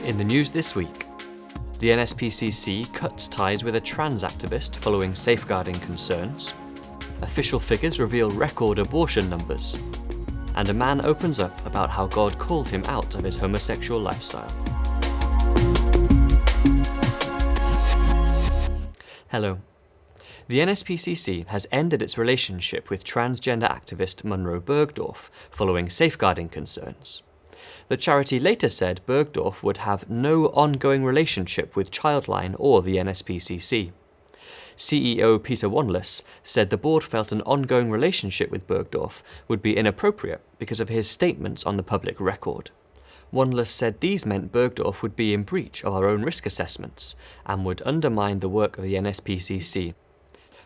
In the news this week, the NSPCC cuts ties with a trans activist following safeguarding concerns, official figures reveal record abortion numbers, and a man opens up about how God called him out of his homosexual lifestyle. Hello. The NSPCC has ended its relationship with transgender activist Munro Bergdorf following safeguarding concerns. The charity later said Bergdorf would have no ongoing relationship with Childline or the NSPCC. CEO Peter Wanless said the board felt an ongoing relationship with Bergdorf would be inappropriate because of his statements on the public record. Wanless said these meant Bergdorf would be in breach of our own risk assessments and would undermine the work of the NSPCC.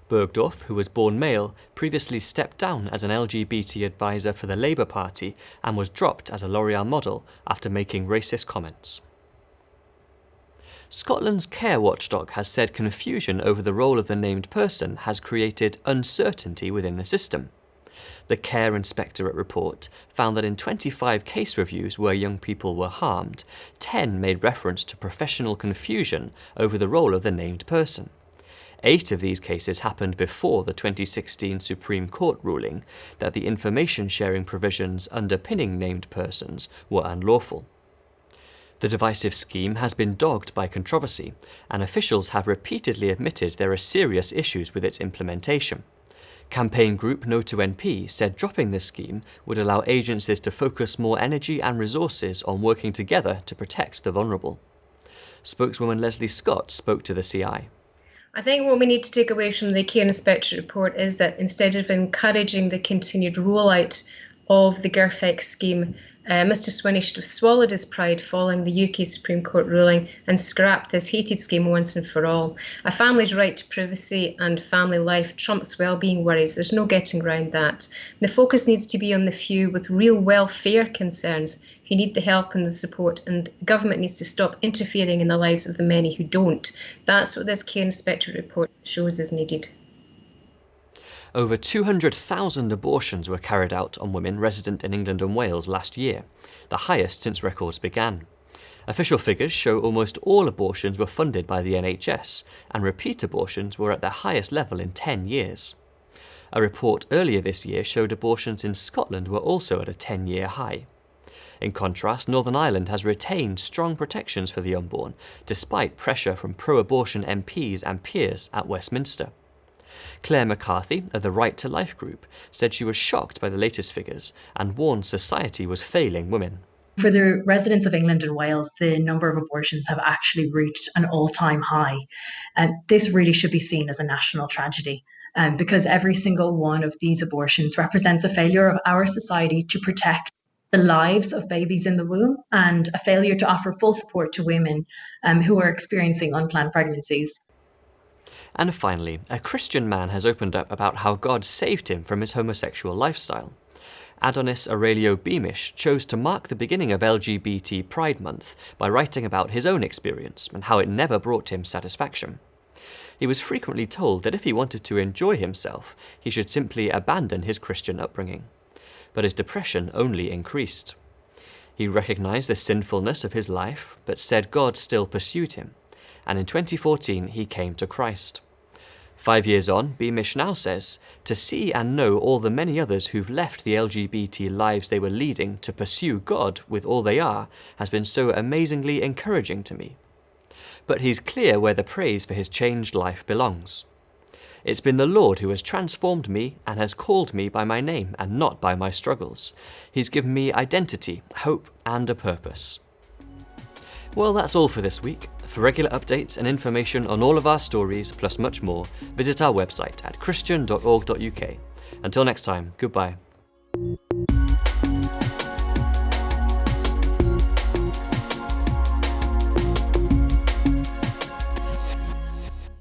Bergdorf, who was born male, previously stepped down as an LGBT advisor for the Labour Party and was dropped as a L'Oreal model after making racist comments. Scotland's care watchdog has said confusion over the role of the named person has created uncertainty within the system. The Care Inspectorate report found that in 25 case reviews where young people were harmed, 10 made reference to professional confusion over the role of the named person. 8 of these cases happened before the 2016 Supreme Court ruling that the information sharing provisions underpinning named persons were unlawful. The divisive scheme has been dogged by controversy, and officials have repeatedly admitted there are serious issues with its implementation. Campaign group No to NP said dropping this scheme would allow agencies to focus more energy and resources on working together to protect the vulnerable. Spokeswoman Leslie Scott spoke to the CI. I think what we need to take away from the Care Inspectorate report is that instead of encouraging the continued rollout of the GIRFEX scheme, Mr Swinney should have swallowed his pride following the UK Supreme Court ruling and scrapped this hated scheme once and for all. A family's right to privacy and family life trumps well-being worries. There's no getting around that. The focus needs to be on the few with real welfare concerns who need the help and the support, and government needs to stop interfering in the lives of the many who don't. That's what this Care Inspectorate report shows is needed. Over 200,000 abortions were carried out on women resident in England and Wales last year, the highest since records began. Official figures show almost all abortions were funded by the NHS, and repeat abortions were at their highest level in 10 years. A report earlier this year showed abortions in Scotland were also at a 10-year high. In contrast, Northern Ireland has retained strong protections for the unborn, despite pressure from pro-abortion MPs and peers at Westminster. Claire McCarthy of the Right to Life group said she was shocked by the latest figures and warned society was failing women. For the residents of England and Wales, the number of abortions have actually reached an all-time high. This really should be seen as a national tragedy, because every single one of these abortions represents a failure of our society to protect the lives of babies in the womb and a failure to offer full support to women who are experiencing unplanned pregnancies. And finally, a Christian man has opened up about how God saved him from his homosexual lifestyle. Adonis Aurelio Beamish chose to mark the beginning of LGBT Pride Month by writing about his own experience and how it never brought him satisfaction. He was frequently told that if he wanted to enjoy himself, he should simply abandon his Christian upbringing. But his depression only increased. He recognized the sinfulness of his life, but said God still pursued him, and in 2014 he came to Christ. 5 years on, Beamish now says, to see and know all the many others who've left the LGBT lives they were leading to pursue God with all they are has been so amazingly encouraging to me. But he's clear where the praise for his changed life belongs. It's been the Lord who has transformed me and has called me by my name and not by my struggles. He's given me identity, hope, and a purpose. Well, that's all for this week. For regular updates and information on all of our stories, plus much more, visit our website at christian.org.uk. Until next time, goodbye.